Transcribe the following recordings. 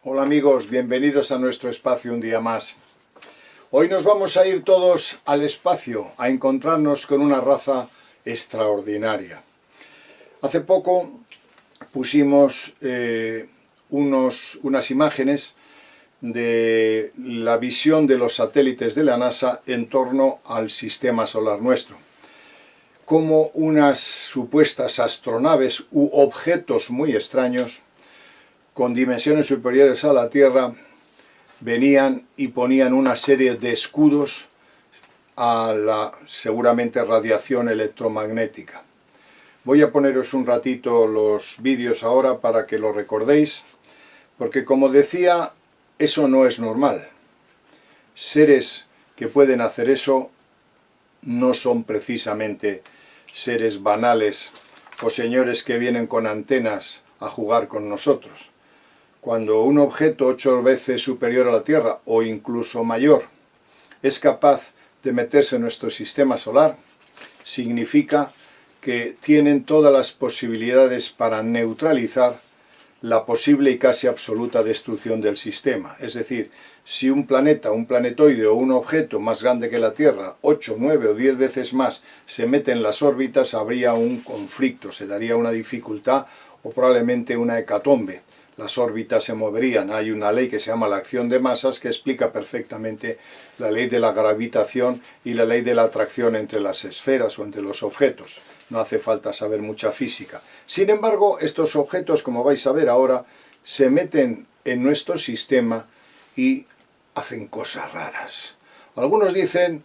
Hola amigos, bienvenidos a nuestro espacio un día más. Hoy nos vamos a ir todos al espacio a encontrarnos con una raza extraordinaria. Hace poco pusimos unas imágenes de la visión de los satélites de la NASA en torno al sistema solar nuestro. Como unas supuestas astronaves u objetos muy extraños con dimensiones superiores a la Tierra venían y ponían una serie de escudos a la seguramente radiación electromagnética. Voy a poneros un ratito los vídeos ahora para que lo recordéis, porque como decía, eso no es normal. Seres que pueden hacer eso no son precisamente seres banales o señores que vienen con antenas a jugar con nosotros. Cuando un objeto 8 veces superior a la Tierra, o incluso mayor, es capaz de meterse en nuestro sistema solar, significa que tienen todas las posibilidades para neutralizar la posible y casi absoluta destrucción del sistema. Es decir, si un planeta, un planetoide o un objeto más grande que la Tierra, 8, 9 o 10 veces más, se mete en las órbitas, habría un conflicto, se daría una dificultad o probablemente una hecatombe. Las órbitas se moverían. Hay una ley que se llama la acción de masas que explica perfectamente la ley de la gravitación y la ley de la atracción entre las esferas o entre los objetos. No hace falta saber mucha física. Sin embargo, estos objetos, como vais a ver ahora, se meten en nuestro sistema y hacen cosas raras. Algunos dicen,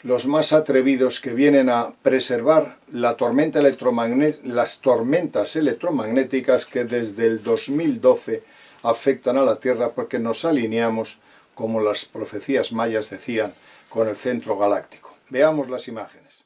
los más atrevidos, que vienen a preservar las tormentas electromagnéticas que desde el 2012 afectan a la Tierra porque nos alineamos, como las profecías mayas decían, con el centro galáctico. Veamos las imágenes.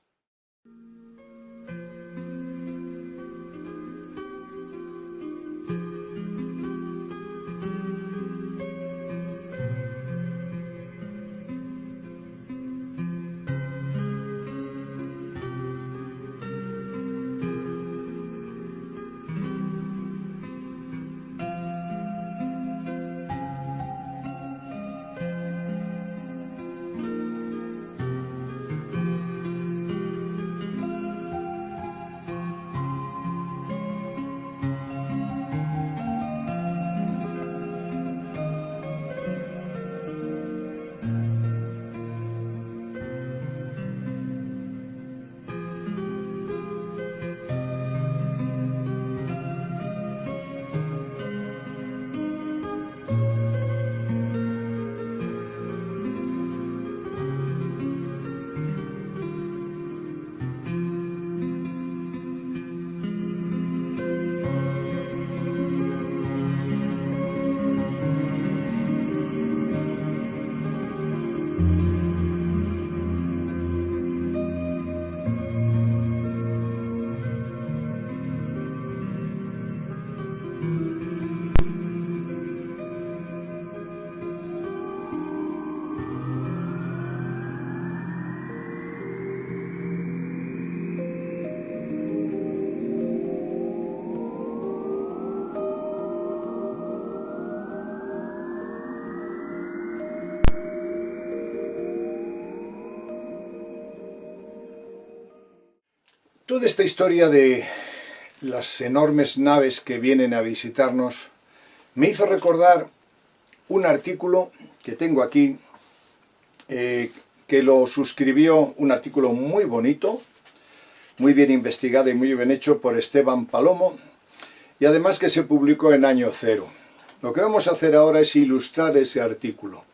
Toda esta historia de las enormes naves que vienen a visitarnos me hizo recordar un artículo que tengo aquí, que lo suscribió, un artículo muy bonito, muy bien investigado y muy bien hecho por Esteban Palomo, y además que se publicó en año cero. Lo que vamos a hacer ahora es ilustrar ese artículo.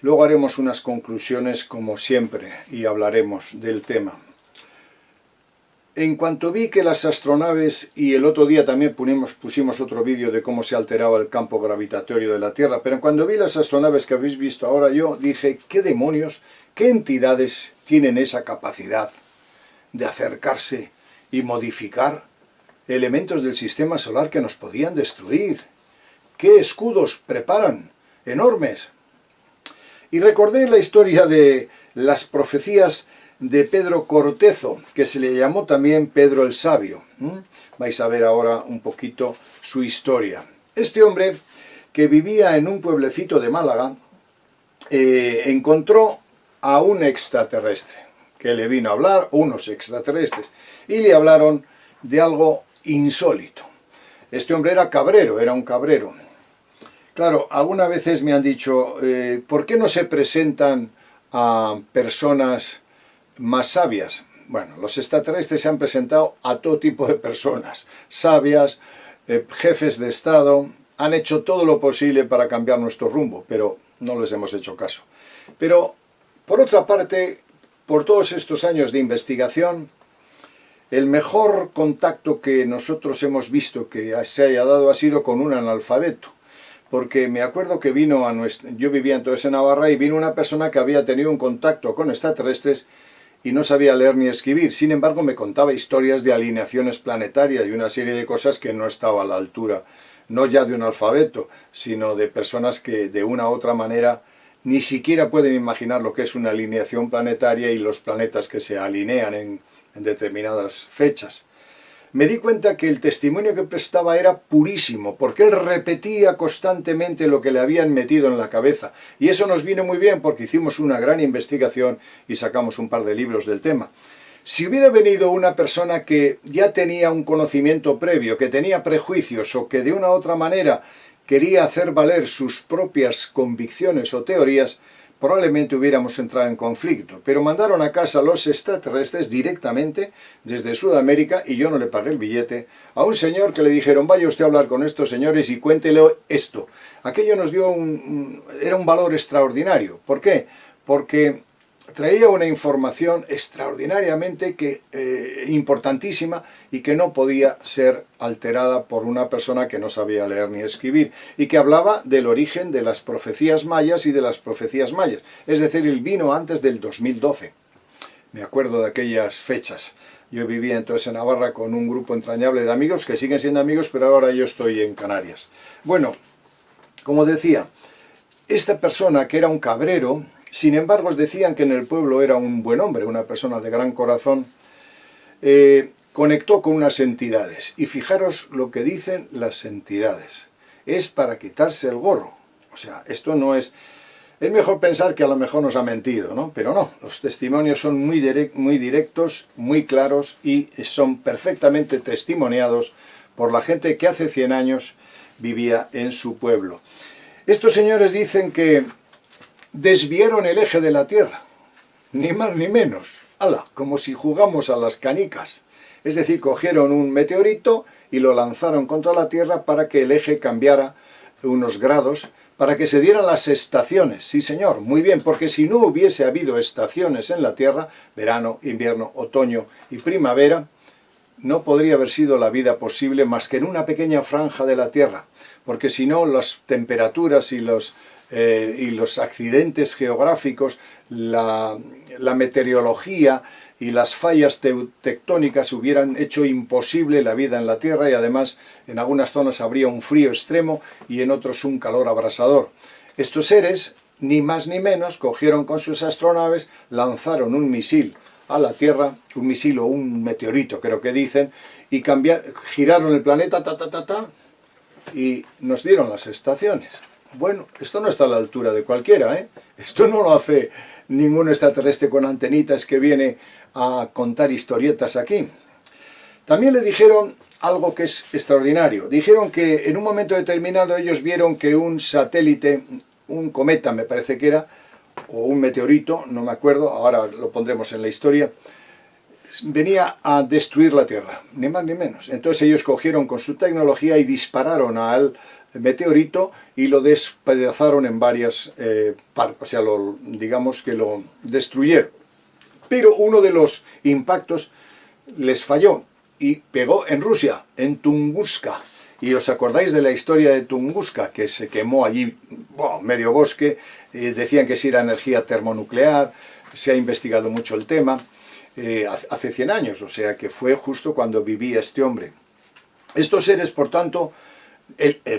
Luego haremos unas conclusiones como siempre y hablaremos del tema. En cuanto vi que las astronaves, y el otro día también pusimos otro vídeo de cómo se alteraba el campo gravitatorio de la Tierra, pero cuando vi las astronaves que habéis visto ahora, yo dije, ¿qué demonios, qué entidades tienen esa capacidad de acercarse y modificar elementos del sistema solar que nos podían destruir? ¿Qué escudos preparan? Enormes. Y recordé la historia de las profecías de Pedro Cortezo, que se le llamó también Pedro el Sabio. Vais a ver ahora un poquito su historia. Este hombre, que vivía en un pueblecito de Málaga, encontró a un extraterrestre que le vino a hablar, unos extraterrestres, y le hablaron de algo insólito. Este hombre era cabrero, era un cabrero. Claro, algunas veces me han dicho, ¿por qué no se presentan a personas más sabias? Bueno, los extraterrestres se han presentado a todo tipo de personas, sabias, jefes de Estado, han hecho todo lo posible para cambiar nuestro rumbo, pero no les hemos hecho caso. Pero, por otra parte, por todos estos años de investigación, el mejor contacto que nosotros hemos visto que se haya dado ha sido con un analfabeto. Porque me acuerdo que vino yo vivía entonces en Navarra y vino una persona que había tenido un contacto con extraterrestres y no sabía leer ni escribir. Sin embargo, me contaba historias de alineaciones planetarias y una serie de cosas que no estaba a la altura, no ya de un alfabeto, sino de personas que de una u otra manera ni siquiera pueden imaginar lo que es una alineación planetaria y los planetas que se alinean en determinadas fechas. Me di cuenta que el testimonio que prestaba era purísimo, porque él repetía constantemente lo que le habían metido en la cabeza. Y eso nos viene muy bien porque hicimos una gran investigación y sacamos un par de libros del tema. Si hubiera venido una persona que ya tenía un conocimiento previo, que tenía prejuicios o que de una u otra manera quería hacer valer sus propias convicciones o teorías, probablemente hubiéramos entrado en conflicto, pero mandaron a casa a los extraterrestres directamente desde Sudamérica y yo no le pagué el billete a un señor que le dijeron vaya usted a hablar con estos señores y cuéntele esto. Aquello nos dio era un valor extraordinario. ¿Por qué? Porque traía una información extraordinariamente importantísima y que no podía ser alterada por una persona que no sabía leer ni escribir y que hablaba del origen de las profecías mayas y de las profecías mayas. Es decir, él vino antes del 2012. Me acuerdo de aquellas fechas. Yo vivía entonces en Navarra con un grupo entrañable de amigos que siguen siendo amigos, pero ahora yo estoy en Canarias. Bueno, como decía, esta persona que era un cabrero, sin embargo decían que en el pueblo era un buen hombre, una persona de gran corazón, conectó con unas entidades. Y fijaros lo que dicen las entidades. Es para quitarse el gorro. O sea, esto no es... Es mejor pensar que a lo mejor nos ha mentido, ¿no? Pero no, los testimonios son muy directos, muy claros y son perfectamente testimoniados por la gente que hace 100 años vivía en su pueblo. Estos señores dicen que desviaron el eje de la Tierra, ni más ni menos. ¡Hala! Como si jugamos a las canicas. Es decir, cogieron un meteorito y lo lanzaron contra la Tierra para que el eje cambiara unos grados, para que se dieran las estaciones. Sí, señor, muy bien, porque si no hubiese habido estaciones en la Tierra, verano, invierno, otoño y primavera, no podría haber sido la vida posible más que en una pequeña franja de la Tierra, porque si no, las temperaturas y los accidentes geográficos, la meteorología y las fallas tectónicas hubieran hecho imposible la vida en la Tierra y además en algunas zonas habría un frío extremo y en otros un calor abrasador. Estos seres, ni más ni menos, cogieron con sus astronaves, lanzaron un misil a la Tierra, un misil o un meteorito creo que dicen, y giraron el planeta, y nos dieron las estaciones. Bueno, esto no está a la altura de cualquiera, ¿eh? Esto no lo hace ningún extraterrestre con antenitas que viene a contar historietas aquí. También le dijeron algo que es extraordinario. Dijeron que en un momento determinado ellos vieron que un satélite, un cometa me parece que era, o un meteorito, no me acuerdo, ahora lo pondremos en la historia, venía a destruir la Tierra, ni más ni menos. Entonces ellos cogieron con su tecnología y dispararon al meteorito y lo despedazaron en varias partes, o sea, digamos que lo destruyeron. Pero uno de los impactos les falló y pegó en Rusia, en Tunguska. Y os acordáis de la historia de Tunguska, que se quemó allí, medio bosque, decían que sí era energía termonuclear, se ha investigado mucho el tema, hace 100 años, o sea que fue justo cuando vivía este hombre. Estos seres, por tanto,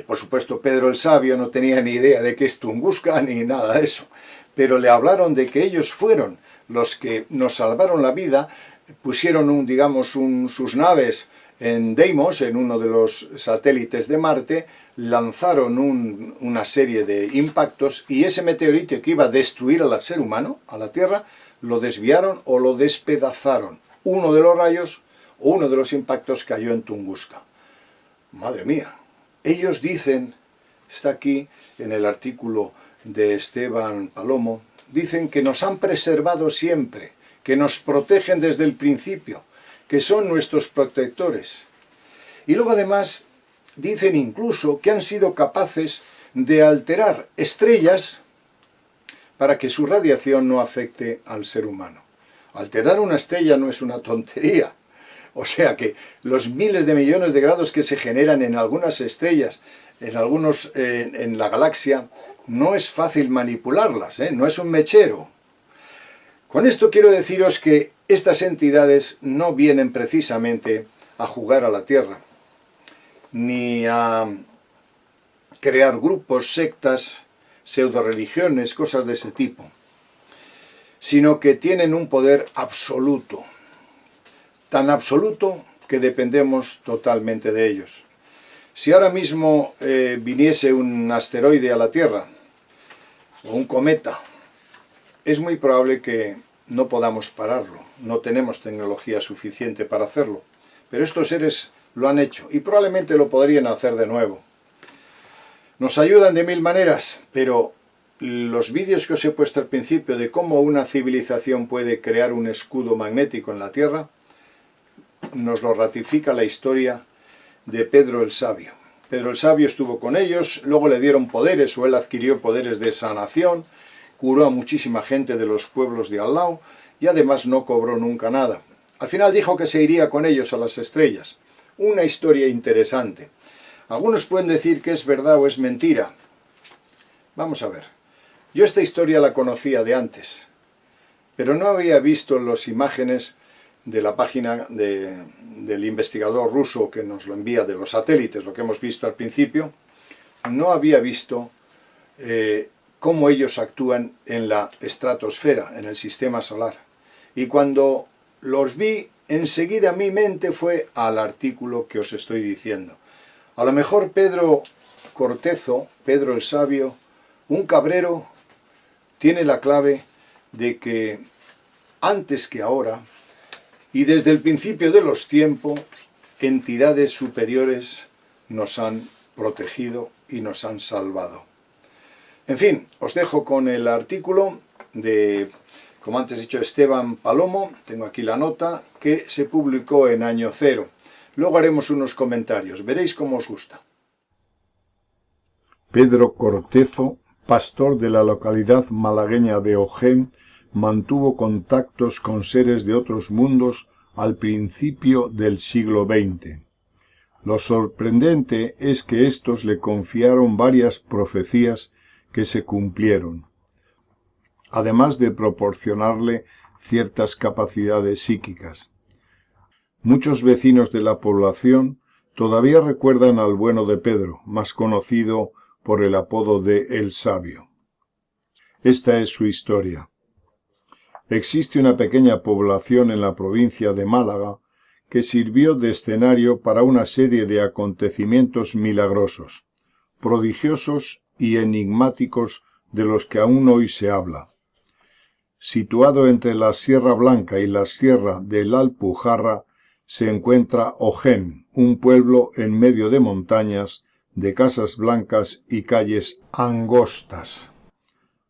por supuesto Pedro el Sabio no tenía ni idea de qué es Tunguska ni nada de eso, pero le hablaron de que ellos fueron los que nos salvaron la vida, pusieron sus naves En Deimos, en uno de los satélites de Marte, lanzaron una serie de impactos y ese meteorito que iba a destruir al ser humano, a la Tierra, lo desviaron o lo despedazaron. Uno de los rayos o uno de los impactos cayó en Tunguska. Madre mía, ellos dicen, está aquí en el artículo de Esteban Palomo, dicen que nos han preservado siempre, que nos protegen desde el principio, que son nuestros protectores. Y luego además dicen incluso que han sido capaces de alterar estrellas para que su radiación no afecte al ser humano. Alterar una estrella no es una tontería. O sea que los miles de millones de grados que se generan en algunas estrellas, en la galaxia, no es fácil manipularlas, no es un mechero. Con esto quiero deciros que estas entidades no vienen precisamente a jugar a la Tierra, ni a crear grupos, sectas, pseudo-religiones, cosas de ese tipo, sino que tienen un poder absoluto, tan absoluto que dependemos totalmente de ellos. Si ahora mismo viniese un asteroide a la Tierra, o un cometa, es muy probable que no podamos pararlo, no tenemos tecnología suficiente para hacerlo, pero estos seres lo han hecho y probablemente lo podrían hacer de nuevo. Nos ayudan de mil maneras, pero los vídeos que os he puesto al principio de cómo una civilización puede crear un escudo magnético en la Tierra, nos lo ratifica la historia de Pedro el Sabio. Pedro el Sabio estuvo con ellos, luego le dieron poderes o él adquirió poderes de sanación, curó a muchísima gente de los pueblos de al lado y además no cobró nunca nada. Al final dijo que se iría con ellos a las estrellas. Una historia interesante. Algunos pueden decir que es verdad o es mentira. Vamos a ver. Yo esta historia la conocía de antes, pero no había visto las imágenes de la página del investigador ruso que nos lo envía de los satélites, lo que hemos visto al principio. No había visto cómo ellos actúan en la estratosfera, en el sistema solar. Y cuando los vi, enseguida mi mente fue al artículo que os estoy diciendo. A lo mejor Pedro Cortezo, Pedro el Sabio, un cabrero, tiene la clave de que antes que ahora, y desde el principio de los tiempos, entidades superiores nos han protegido y nos han salvado. En fin, os dejo con el artículo de, como antes he dicho, Esteban Palomo, tengo aquí la nota, que se publicó en año cero. Luego haremos unos comentarios, veréis cómo os gusta. Pedro Cortezo, pastor de la localidad malagueña de Ojén, mantuvo contactos con seres de otros mundos al principio del siglo XX. Lo sorprendente es que éstos le confiaron varias profecías que se cumplieron, además de proporcionarle ciertas capacidades psíquicas. Muchos vecinos de la población todavía recuerdan al bueno de Pedro, más conocido por el apodo de El Sabio. Esta es su historia. Existe una pequeña población en la provincia de Málaga que sirvió de escenario para una serie de acontecimientos milagrosos, prodigiosos y enigmáticos de los que aún hoy se habla. Situado entre la Sierra Blanca y la Sierra de la Alpujarra, se encuentra Ojén, un pueblo en medio de montañas, de casas blancas y calles angostas,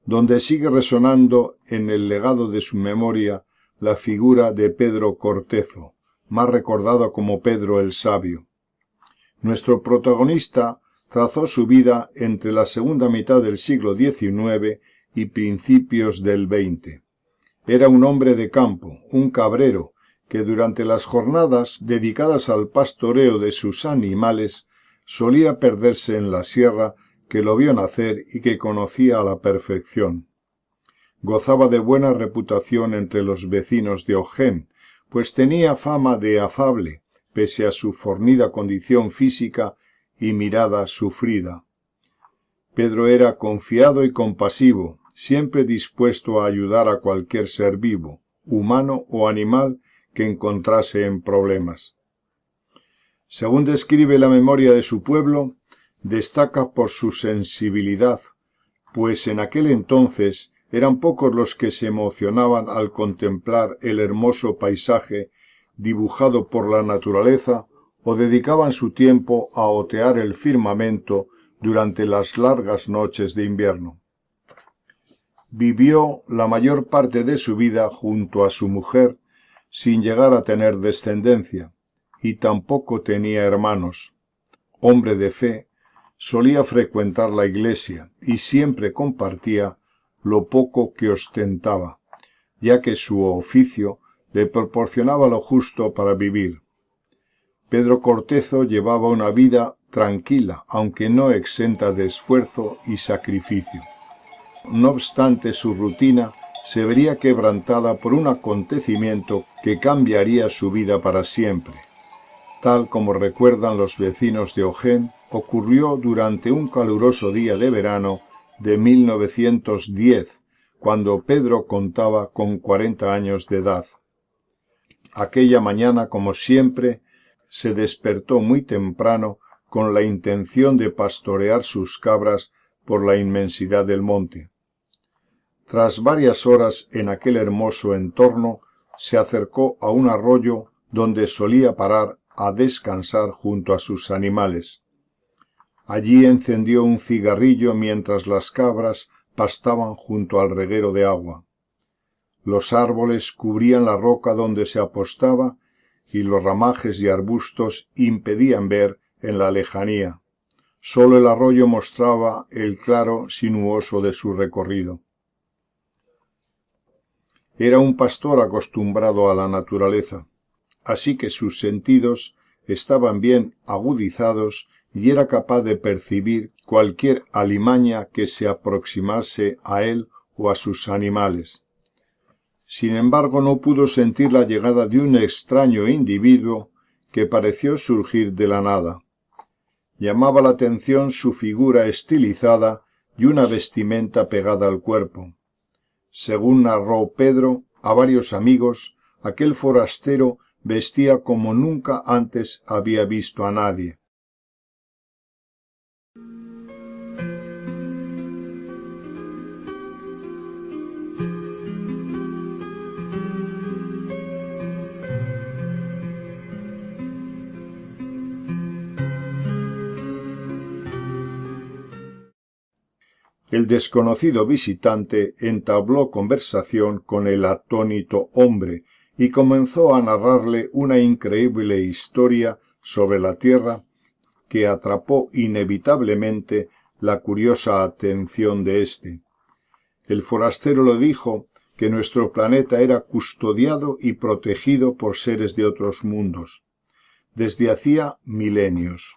donde sigue resonando en el legado de su memoria la figura de Pedro Cortezo, más recordado como Pedro el Sabio. Nuestro protagonista trazó su vida entre la segunda mitad del siglo XIX y principios del XX. Era un hombre de campo, un cabrero, que durante las jornadas dedicadas al pastoreo de sus animales solía perderse en la sierra que lo vio nacer y que conocía a la perfección. Gozaba de buena reputación entre los vecinos de Ojén, pues tenía fama de afable, pese a su fornida condición física y mirada sufrida. Pedro era confiado y compasivo, siempre dispuesto a ayudar a cualquier ser vivo, humano o animal, que encontrase en problemas. Según describe la memoria de su pueblo, destaca por su sensibilidad, pues en aquel entonces eran pocos los que se emocionaban al contemplar el hermoso paisaje dibujado por la naturaleza o dedicaban su tiempo a otear el firmamento durante las largas noches de invierno. Vivió la mayor parte de su vida junto a su mujer sin llegar a tener descendencia, y tampoco tenía hermanos. Hombre de fe, solía frecuentar la iglesia y siempre compartía lo poco que ostentaba, ya que su oficio le proporcionaba lo justo para vivir. Pedro Cortezo llevaba una vida tranquila, aunque no exenta de esfuerzo y sacrificio. No obstante, su rutina se vería quebrantada por un acontecimiento que cambiaría su vida para siempre. Tal como recuerdan los vecinos de Ojén, ocurrió durante un caluroso día de verano de 1910, cuando Pedro contaba con 40 años de edad. Aquella mañana, como siempre, se despertó muy temprano con la intención de pastorear sus cabras por la inmensidad del monte. Tras varias horas en aquel hermoso entorno, se acercó a un arroyo donde solía parar a descansar junto a sus animales. Allí encendió un cigarrillo mientras las cabras pastaban junto al reguero de agua. Los árboles cubrían la roca donde se apostaba y los ramajes y arbustos impedían ver en la lejanía. Solo el arroyo mostraba el claro sinuoso de su recorrido. Era un pastor acostumbrado a la naturaleza, así que sus sentidos estaban bien agudizados y era capaz de percibir cualquier alimaña que se aproximase a él o a sus animales. Sin embargo, no pudo sentir la llegada de un extraño individuo que pareció surgir de la nada. Llamaba la atención su figura estilizada y una vestimenta pegada al cuerpo. Según narró Pedro a varios amigos, aquel forastero vestía como nunca antes había visto a nadie. El desconocido visitante entabló conversación con el atónito hombre y comenzó a narrarle una increíble historia sobre la Tierra que atrapó inevitablemente la curiosa atención de éste. El forastero le dijo que nuestro planeta era custodiado y protegido por seres de otros mundos, desde hacía milenios.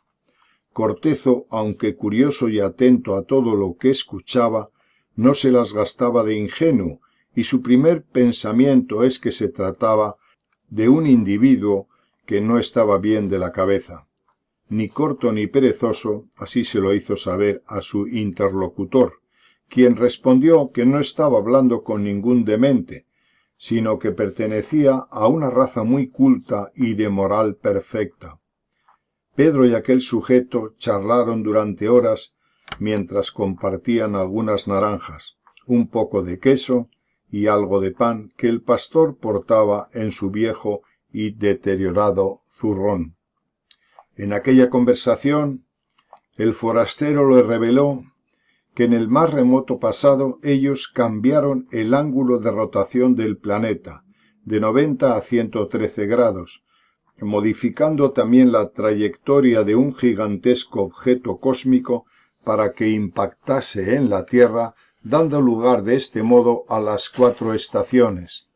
Cortezo, aunque curioso y atento a todo lo que escuchaba, no se las gastaba de ingenuo, y su primer pensamiento es que se trataba de un individuo que no estaba bien de la cabeza. Ni corto ni perezoso, así se lo hizo saber a su interlocutor, quien respondió que no estaba hablando con ningún demente, sino que pertenecía a una raza muy culta y de moral perfecta. Pedro y aquel sujeto charlaron durante horas mientras compartían algunas naranjas, un poco de queso y algo de pan que el pastor portaba en su viejo y deteriorado zurrón. En aquella conversación, el forastero le reveló que en el más remoto pasado ellos cambiaron el ángulo de rotación del planeta, de 90 a 113 grados, modificando también la trayectoria de un gigantesco objeto cósmico para que impactase en la Tierra, dando lugar de este modo a las 4 estaciones.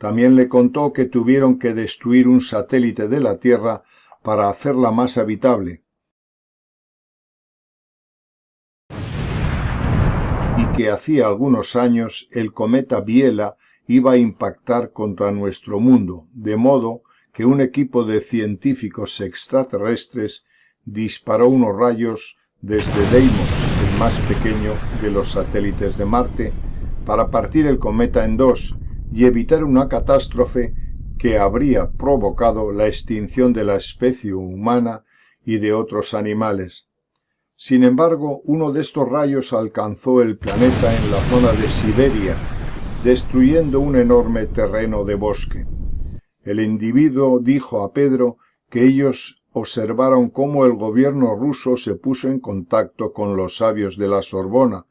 También le contó que tuvieron que destruir un satélite de la Tierra para hacerla más habitable, y que hacía algunos años el cometa Biela iba a impactar contra nuestro mundo, de modo que un equipo de científicos extraterrestres disparó unos rayos desde Deimos, el más pequeño de los satélites de Marte, para partir el cometa en dos y evitar una catástrofe que habría provocado la extinción de la especie humana y de otros animales. Sin embargo, uno de estos rayos alcanzó el planeta en la zona de Siberia, destruyendo un enorme terreno de bosque. El individuo dijo a Pedro que ellos observaron cómo el gobierno ruso se puso en contacto con los sabios de la Sorbona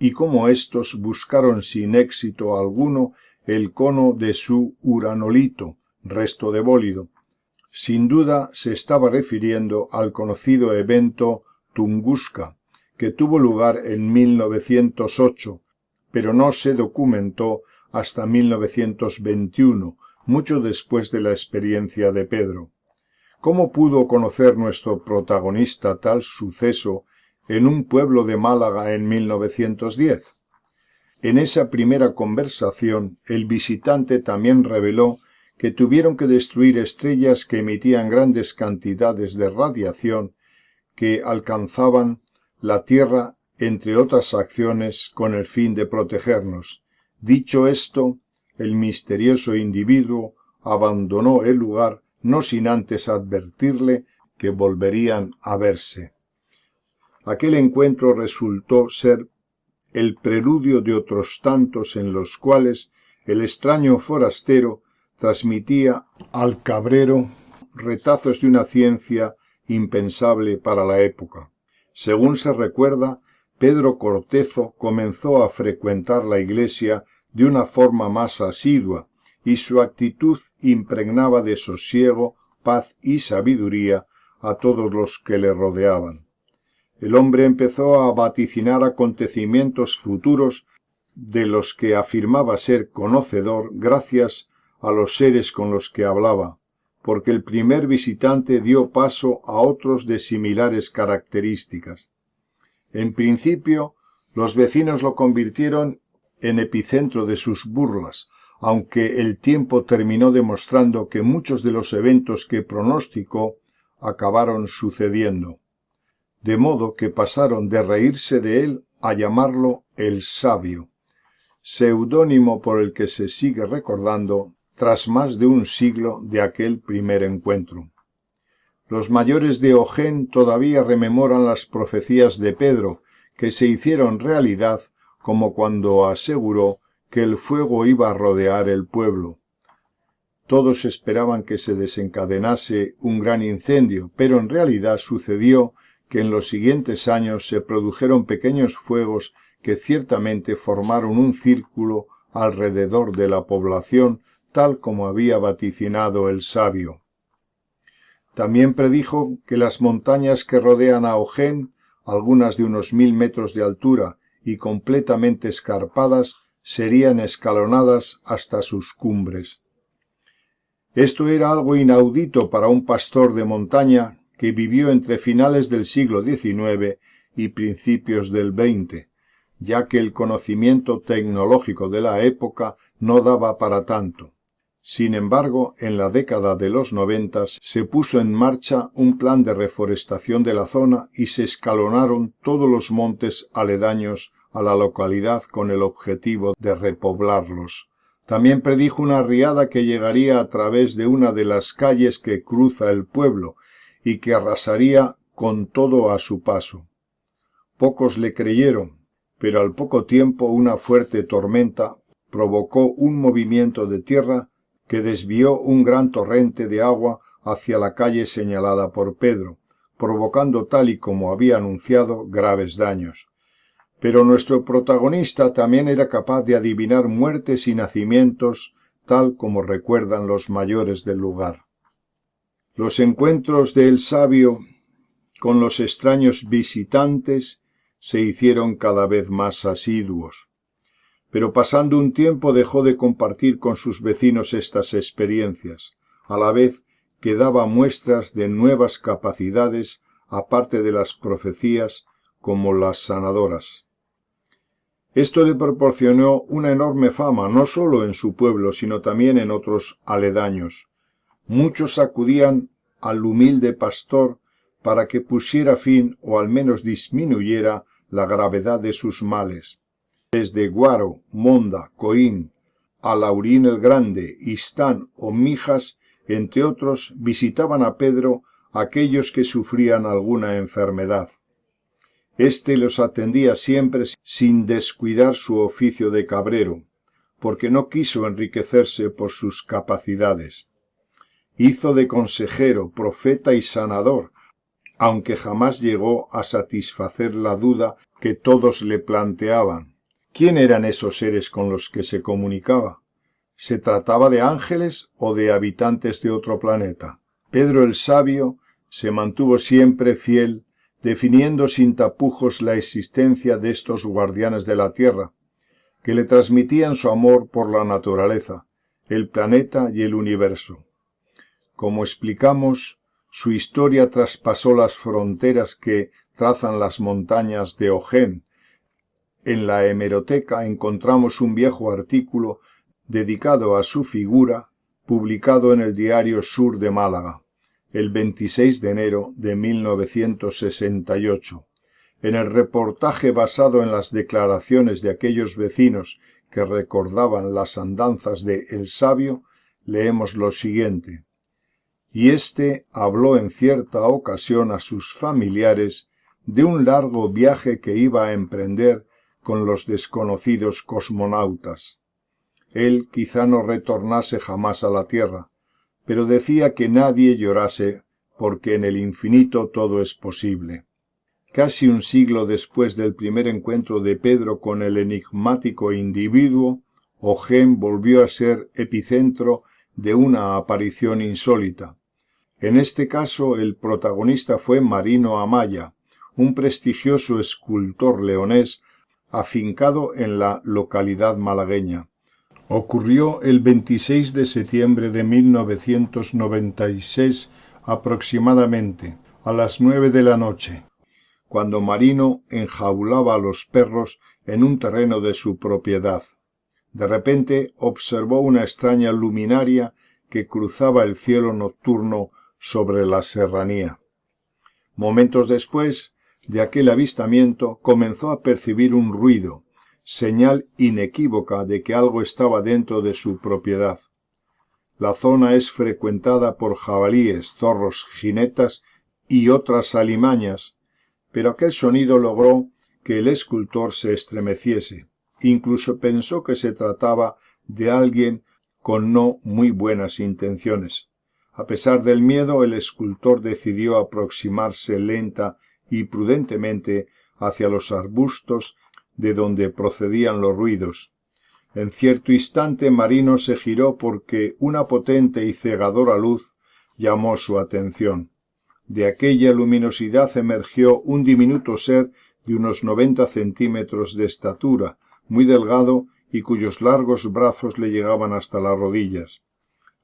y cómo éstos buscaron sin éxito alguno el cono de su uranolito, resto de bólido. Sin duda se estaba refiriendo al conocido evento Tunguska, que tuvo lugar en 1908, pero no se documentó hasta 1921, mucho después de la experiencia de Pedro. ¿Cómo pudo conocer nuestro protagonista tal suceso en un pueblo de Málaga en 1910? En esa primera conversación, el visitante también reveló que tuvieron que destruir estrellas que emitían grandes cantidades de radiación que alcanzaban la Tierra, entre otras acciones, con el fin de protegernos. Dicho esto, el misterioso individuo abandonó el lugar, no sin antes advertirle que volverían a verse. Aquel encuentro resultó ser el preludio de otros tantos en los cuales el extraño forastero transmitía al cabrero retazos de una ciencia impensable para la época. Según se recuerda, Pedro Cortezo comenzó a frecuentar la iglesia de una forma más asidua, y su actitud impregnaba de sosiego, paz y sabiduría a todos los que le rodeaban. El hombre empezó a vaticinar acontecimientos futuros de los que afirmaba ser conocedor gracias a los seres con los que hablaba, porque el primer visitante dio paso a otros de similares características. En principio, los vecinos lo convirtieron en epicentro de sus burlas, aunque el tiempo terminó demostrando que muchos de los eventos que pronosticó acabaron sucediendo, de modo que pasaron de reírse de él a llamarlo el Sabio, seudónimo por el que se sigue recordando tras más de un siglo de aquel primer encuentro. Los mayores de Ojén todavía rememoran las profecías de Pedro, que se hicieron realidad, como cuando aseguró que el fuego iba a rodear el pueblo. Todos esperaban que se desencadenase un gran incendio, pero en realidad sucedió que en los siguientes años se produjeron pequeños fuegos que ciertamente formaron un círculo alrededor de la población, tal como había vaticinado el sabio. También predijo que las montañas que rodean a Ojén, algunas de unos 1000 metros de altura y completamente escarpadas, serían escalonadas hasta sus cumbres. Esto era algo inaudito para un pastor de montaña que vivió entre finales del siglo XIX y principios del XX, ya que el conocimiento tecnológico de la época no daba para tanto. Sin embargo, en la década de los 90 se puso en marcha un plan de reforestación de la zona y se escalonaron todos los montes aledaños a la localidad con el objetivo de repoblarlos. También predijo una riada que llegaría a través de una de las calles que cruza el pueblo y que arrasaría con todo a su paso. Pocos le creyeron, pero al poco tiempo una fuerte tormenta provocó un movimiento de tierra que desvió un gran torrente de agua hacia la calle señalada por Pedro, provocando, tal y como había anunciado, graves daños. Pero nuestro protagonista también era capaz de adivinar muertes y nacimientos, tal como recuerdan los mayores del lugar. Los encuentros del sabio con los extraños visitantes se hicieron cada vez más asiduos. pero pasando un tiempo dejó de compartir con sus vecinos estas experiencias, a la vez que daba muestras de nuevas capacidades, aparte de las profecías, como las sanadoras. Esto le proporcionó una enorme fama, no solo en su pueblo, sino también en otros aledaños. Muchos acudían al humilde pastor para que pusiera fin, o al menos disminuyera, la gravedad de sus males. Desde Guaro, Monda, Coín, Alaurín el Grande, Istán o Mijas, entre otros, visitaban a Pedro aquellos que sufrían alguna enfermedad. Éste los atendía siempre sin descuidar su oficio de cabrero, porque no quiso enriquecerse por sus capacidades. Hizo de consejero, profeta y sanador, aunque jamás llegó a satisfacer la duda que todos le planteaban. ¿Quién eran esos seres con los que se comunicaba? ¿Se trataba de ángeles o de habitantes de otro planeta? Pedro el Sabio se mantuvo siempre fiel, definiendo sin tapujos la existencia de estos guardianes de la Tierra, que le transmitían su amor por la naturaleza, el planeta y el universo. Como explicamos, su historia traspasó las fronteras que trazan las montañas de Ojén. En la hemeroteca encontramos un viejo artículo dedicado a su figura, publicado en el Diario Sur de Málaga, el 26 de enero de 1968. En el reportaje basado en las declaraciones de aquellos vecinos que recordaban las andanzas de El Sabio, leemos lo siguiente. Y éste habló en cierta ocasión a sus familiares de un largo viaje que iba a emprender con los desconocidos cosmonautas. Él quizá no retornase jamás a la Tierra, pero decía que nadie llorase, porque en el infinito todo es posible. Casi un siglo después del primer encuentro de Pedro con el enigmático individuo, Ojén volvió a ser epicentro de una aparición insólita. En este caso, el protagonista fue Marino Amaya, un prestigioso escultor leonés afincado en la localidad malagueña. Ocurrió el 26 de septiembre de 1996 aproximadamente, a las 9 de la noche, cuando Marino enjaulaba a los perros en un terreno de su propiedad. De repente observó una extraña luminaria que cruzaba el cielo nocturno sobre la serranía. Momentos después de aquel avistamiento comenzó a percibir un ruido, señal inequívoca de que algo estaba dentro de su propiedad. La zona es frecuentada por jabalíes, zorros, jinetas y otras alimañas, pero aquel sonido logró que el escultor se estremeciese. Incluso pensó que se trataba de alguien con no muy buenas intenciones. A pesar del miedo, el escultor decidió aproximarse lenta y prudentemente hacia los arbustos de donde procedían los ruidos. En cierto instante Marino se giró porque una potente y cegadora luz llamó su atención. De aquella luminosidad emergió un diminuto ser de unos 90 centímetros de estatura, muy delgado y cuyos largos brazos le llegaban hasta las rodillas.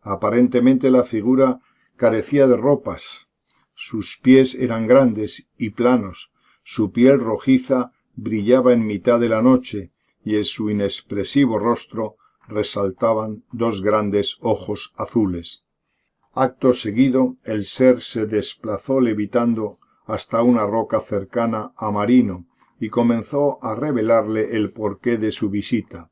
Aparentemente la figura carecía de ropas. Sus pies eran grandes y planos, su piel rojiza brillaba en mitad de la noche y en su inexpresivo rostro resaltaban dos grandes ojos azules. Acto seguido, el ser se desplazó levitando hasta una roca cercana a Marino y comenzó a revelarle el porqué de su visita.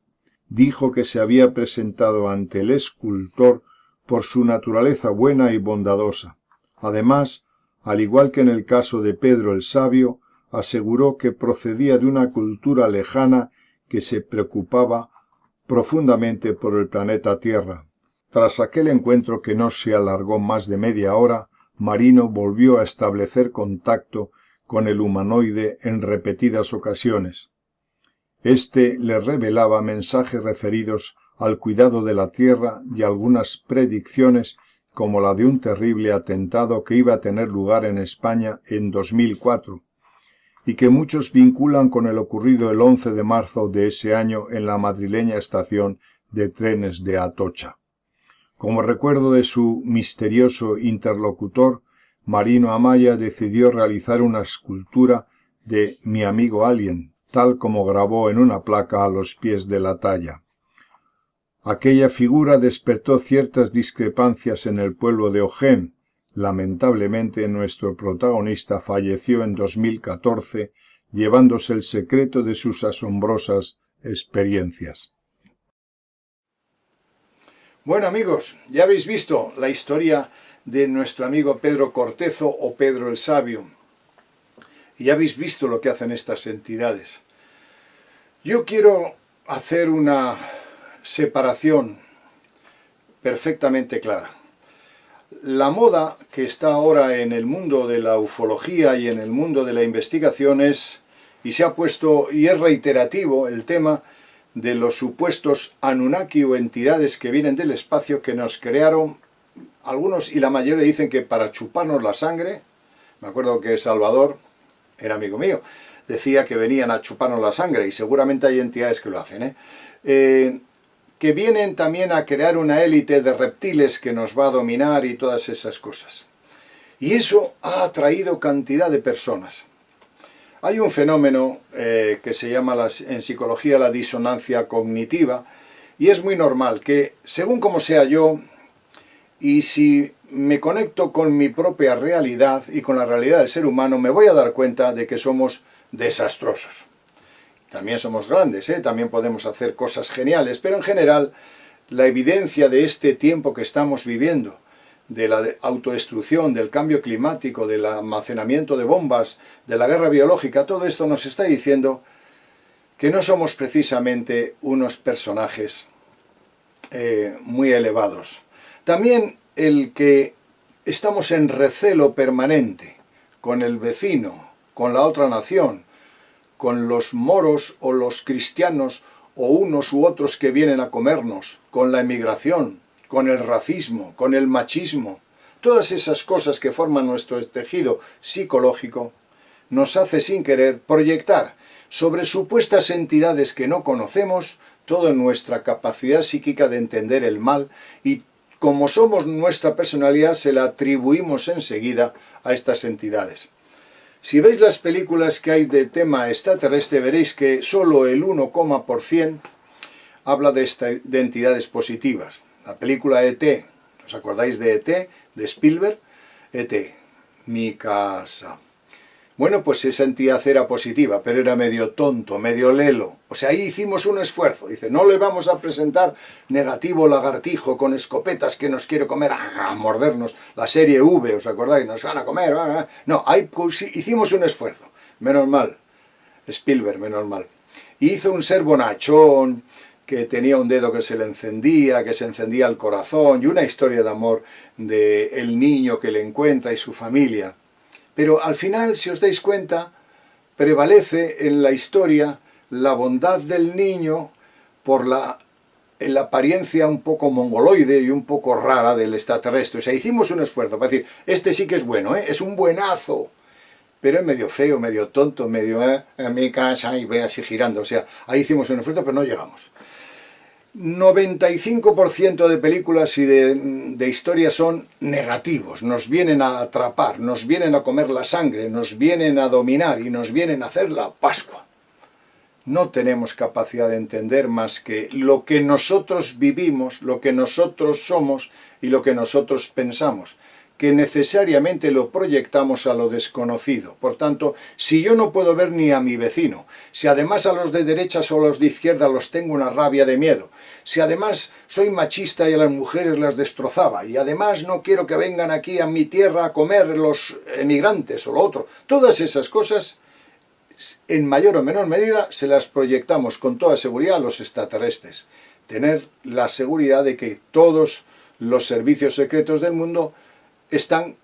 Dijo que se había presentado ante el escultor por su naturaleza buena y bondadosa. Además, al igual que en el caso de Pedro el Sabio, aseguró que procedía de una cultura lejana que se preocupaba profundamente por el planeta Tierra. Tras aquel encuentro que no se alargó más de media hora, Marino volvió a establecer contacto con el humanoide en repetidas ocasiones. Este le revelaba mensajes referidos al cuidado de la tierra y algunas predicciones como la de un terrible atentado que iba a tener lugar en España en 2004. y que muchos vinculan con el ocurrido el 11 de marzo de ese año en la madrileña estación de trenes de Atocha. Como recuerdo de su misterioso interlocutor, Marino Amaya decidió realizar una escultura de Mi amigo Alien, tal como grabó en una placa a los pies de la talla. Aquella figura despertó ciertas discrepancias en el pueblo de Ojén. Lamentablemente, nuestro protagonista falleció en 2014, llevándose el secreto de sus asombrosas experiencias. Bueno, amigos, ya habéis visto la historia de nuestro amigo Pedro Cortezo o Pedro el Sabio. Y ya habéis visto lo que hacen estas entidades. Yo quiero hacer una separación perfectamente clara. La moda que está ahora en el mundo de la ufología y en el mundo de la investigación es, y se ha puesto, y es reiterativo el tema de los supuestos Anunnaki o entidades que vienen del espacio que nos crearon, algunos y la mayoría dicen que para chuparnos la sangre. Me acuerdo que Salvador, era amigo mío, decía que venían a chuparnos la sangre, y seguramente hay entidades que lo hacen, que vienen también a crear una élite de reptiles que nos va a dominar y todas esas cosas. Y eso ha atraído cantidad de personas. Hay un fenómeno que se llama en psicología la disonancia cognitiva, y es muy normal que, según como sea yo, y si me conecto con mi propia realidad y con la realidad del ser humano, me voy a dar cuenta de que somos desastrosos. También somos grandes, también podemos hacer cosas geniales, pero en general la evidencia de este tiempo que estamos viviendo, de la autodestrucción, del cambio climático, del almacenamiento de bombas, de la guerra biológica, todo esto nos está diciendo que no somos precisamente unos personajes muy elevados. También el que estamos en recelo permanente con el vecino, con la otra nación, con los moros o los cristianos o unos u otros que vienen a comernos, con la emigración, con el racismo, con el machismo, todas esas cosas que forman nuestro tejido psicológico, nos hace sin querer proyectar sobre supuestas entidades que no conocemos toda nuestra capacidad psíquica de entender el mal, y como somos nuestra personalidad se la atribuimos enseguida a estas entidades. Si veis las películas que hay de tema extraterrestre, veréis que solo el 1,% habla de entidades positivas. La película E.T., ¿os acordáis de E.T., de Spielberg? E.T., mi casa. Bueno, pues esa entidad era positiva, pero era medio tonto, medio lelo. O sea, ahí hicimos un esfuerzo. Dice, no le vamos a presentar negativo lagartijo con escopetas que nos quiere comer, a mordernos. La serie V, ¿os acordáis? Nos van a comer. No, ahí pues, hicimos un esfuerzo. Menos mal. Spielberg, menos mal. Y hizo un ser bonachón, que tenía un dedo que se le encendía, que se encendía el corazón, y una historia de amor del niño que le encuentra y su familia. Pero al final, si os dais cuenta, prevalece en la historia la bondad del niño por la apariencia un poco mongoloide y un poco rara del extraterrestre. O sea, hicimos un esfuerzo para decir, este sí que es bueno, es un buenazo. Pero es medio feo, medio tonto, medio en mi casa y ve así girando. O sea, ahí hicimos un esfuerzo, pero no llegamos. 95% de películas y de historias son negativos, nos vienen a atrapar, nos vienen a comer la sangre, nos vienen a dominar y nos vienen a hacer la Pascua. No tenemos capacidad de entender más que lo que nosotros vivimos, lo que nosotros somos y lo que nosotros pensamos, que necesariamente lo proyectamos a lo desconocido. Por tanto, si yo no puedo ver ni a mi vecino, si además a los de derechas o a los de izquierda los tengo una rabia de miedo, si además soy machista y a las mujeres las destrozaba, y además no quiero que vengan aquí a mi tierra a comer los emigrantes o lo otro, todas esas cosas, en mayor o menor medida, se las proyectamos con toda seguridad a los extraterrestres. Tener la seguridad de que todos los servicios secretos del mundo están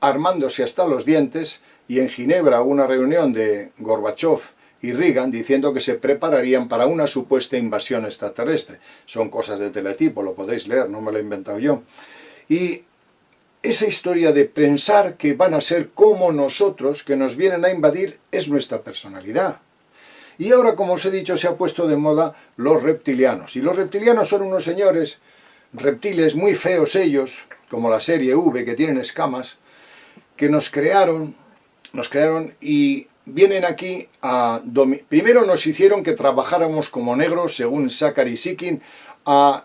armándose hasta los dientes, y en Ginebra hubo una reunión de Gorbachev y Reagan diciendo que se prepararían para una supuesta invasión extraterrestre. Son cosas de teletipo, lo podéis leer, no me lo he inventado yo. Y esa historia de pensar que van a ser como nosotros, que nos vienen a invadir, es nuestra personalidad. Y ahora, como os he dicho, se ha puesto de moda los reptilianos. Y los reptilianos son unos señores, reptiles muy feos ellos, como la serie V, que tienen escamas, que nos crearon y vienen aquí a... Primero nos hicieron que trabajáramos como negros, según Zachary Sitchin, a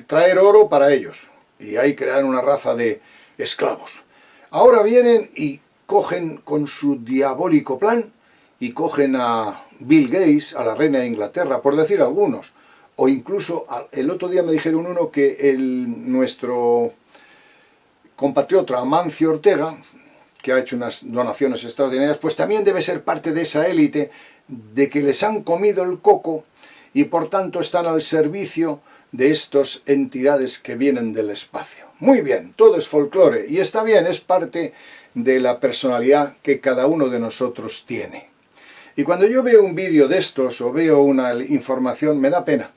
traer oro para ellos. Y ahí crearon una raza de esclavos. Ahora vienen y cogen con su diabólico plan y cogen a Bill Gates, a la reina de Inglaterra, por decir algunos. O incluso, el otro día me dijeron uno que nuestro compatriota Amancio Ortega, que ha hecho unas donaciones extraordinarias, pues también debe ser parte de esa élite de que les han comido el coco y por tanto están al servicio de estas entidades que vienen del espacio. Muy bien, todo es folclore y está bien, es parte de la personalidad que cada uno de nosotros tiene. Y cuando yo veo un vídeo de estos o veo una información, me da pena.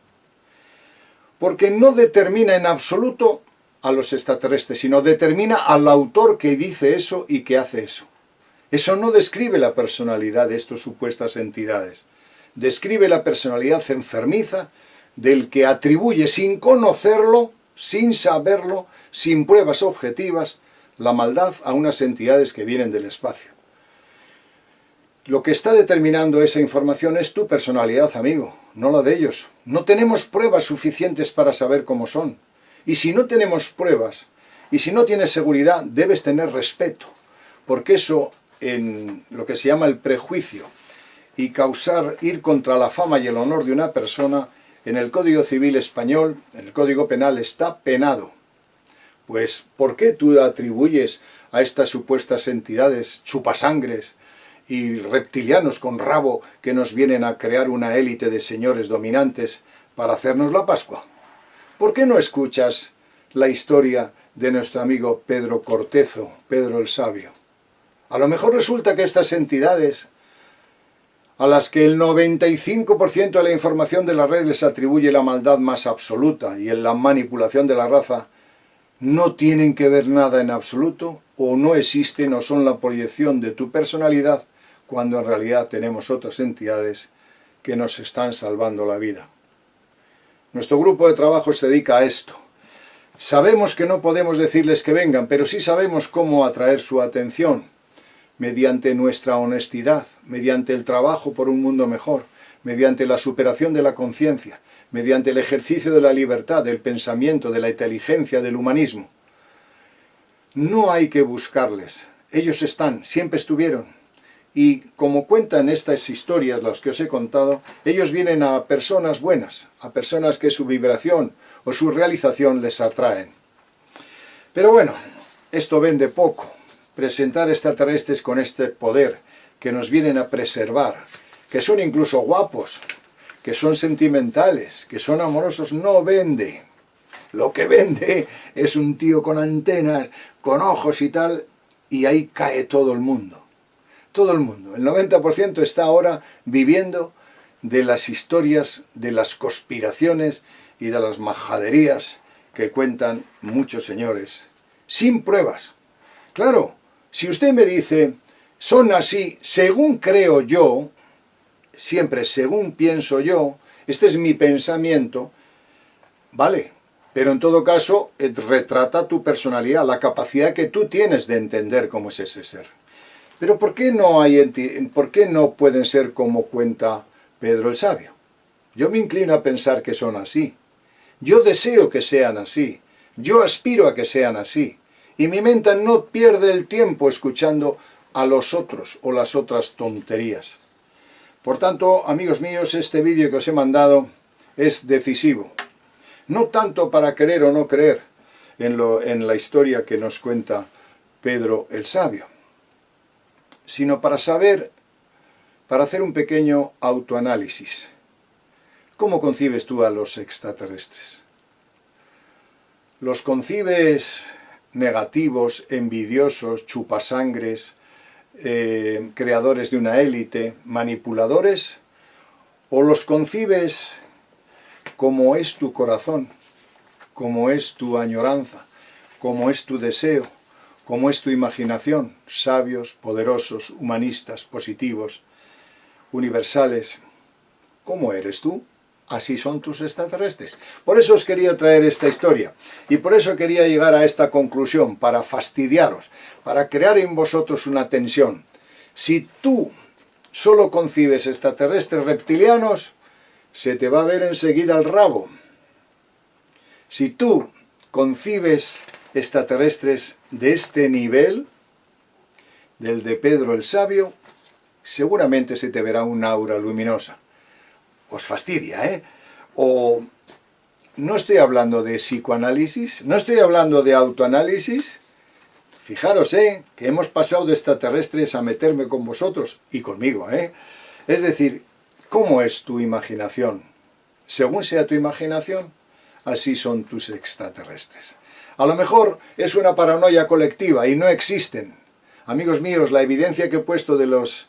Porque no determina en absoluto a los extraterrestres, sino determina al autor que dice eso y que hace eso. Eso no describe la personalidad de estas supuestas entidades. Describe la personalidad enfermiza del que atribuye sin conocerlo, sin saberlo, sin pruebas objetivas, la maldad a unas entidades que vienen del espacio. Lo que está determinando esa información es tu personalidad, amigo, no la de ellos. No tenemos pruebas suficientes para saber cómo son. Y si no tenemos pruebas, y si no tienes seguridad, debes tener respeto. Porque eso, en lo que se llama el prejuicio, y ir contra la fama y el honor de una persona, en el Código Civil Español, en el Código Penal, está penado. Pues, ¿por qué tú atribuyes a estas supuestas entidades chupasangres y reptilianos con rabo que nos vienen a crear una élite de señores dominantes para hacernos la Pascua? ¿Por qué no escuchas la historia de nuestro amigo Pedro Cortezo, Pedro el Sabio? A lo mejor resulta que estas entidades, a las que el 95% de la información de la red les atribuye la maldad más absoluta y en la manipulación de la raza, no tienen que ver nada en absoluto, o no existen o son la proyección de tu personalidad, cuando en realidad tenemos otras entidades que nos están salvando la vida. Nuestro grupo de trabajo se dedica a esto. Sabemos que no podemos decirles que vengan, pero sí sabemos cómo atraer su atención, mediante nuestra honestidad, mediante el trabajo por un mundo mejor, mediante la superación de la conciencia, mediante el ejercicio de la libertad, del pensamiento, de la inteligencia, del humanismo. No hay que buscarles. Ellos están, siempre estuvieron. Y como cuentan estas historias, las que os he contado, ellos vienen a personas buenas, a personas que su vibración o su realización les atraen. Pero bueno, esto vende poco. Presentar extraterrestres con este poder, que nos vienen a preservar, que son incluso guapos, que son sentimentales, que son amorosos, no vende. Lo que vende es un tío con antenas, con ojos y tal, y ahí cae todo el mundo. Todo el mundo. El 90% está ahora viviendo de las historias, de las conspiraciones y de las majaderías que cuentan muchos señores, sin pruebas. Claro, si usted me dice, son así, según creo yo, siempre según pienso yo, este es mi pensamiento, vale, pero en todo caso retrata tu personalidad, la capacidad que tú tienes de entender cómo es ese ser. Pero ¿por qué no pueden ser como cuenta Pedro el Sabio? Yo me inclino a pensar que son así. Yo deseo que sean así. Yo aspiro a que sean así. Y mi mente no pierde el tiempo escuchando a los otros o las otras tonterías. Por tanto, amigos míos, este vídeo que os he mandado es decisivo. No tanto para creer o no creer en la historia que nos cuenta Pedro el Sabio, sino para saber, para hacer un pequeño autoanálisis. ¿Cómo concibes tú a los extraterrestres? ¿Los concibes negativos, envidiosos, chupasangres, creadores de una élite, manipuladores? ¿O los concibes como es tu corazón, como es tu añoranza, como es tu deseo, como es tu imaginación, sabios, poderosos, humanistas, positivos, universales. ¿Cómo eres tú? Así son tus extraterrestres. Por eso os quería traer esta historia y por eso quería llegar a esta conclusión, para fastidiaros, para crear en vosotros una tensión. Si tú solo concibes extraterrestres reptilianos, se te va a ver enseguida el rabo. Si tú concibes extraterrestres de este nivel, del de Pedro el Sabio, seguramente se te verá una aura luminosa. Os fastidia, ¿eh? O no estoy hablando de psicoanálisis, no estoy hablando de autoanálisis. Fijaros, que hemos pasado de extraterrestres a meterme con vosotros y conmigo, Es decir, ¿cómo es tu imaginación? Según sea tu imaginación, así son tus extraterrestres. A lo mejor es una paranoia colectiva y no existen. Amigos míos, la evidencia que he puesto de los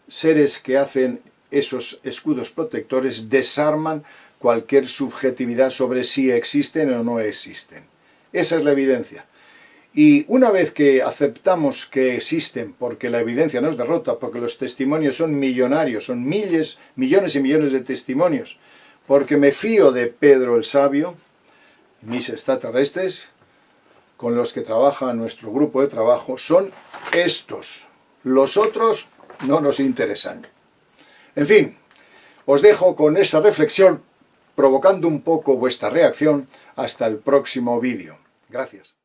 seres que hacen esos escudos protectores desarman cualquier subjetividad sobre si existen o no existen. Esa es la evidencia. Y una vez que aceptamos que existen, porque la evidencia nos derrota, porque los testimonios son millonarios, son miles, millones y millones de testimonios, porque me fío de Pedro el Sabio, mis extraterrestres, con los que trabaja nuestro grupo de trabajo, son estos. Los otros no nos interesan. En fin, os dejo con esa reflexión, provocando un poco vuestra reacción. Hasta el próximo vídeo. Gracias.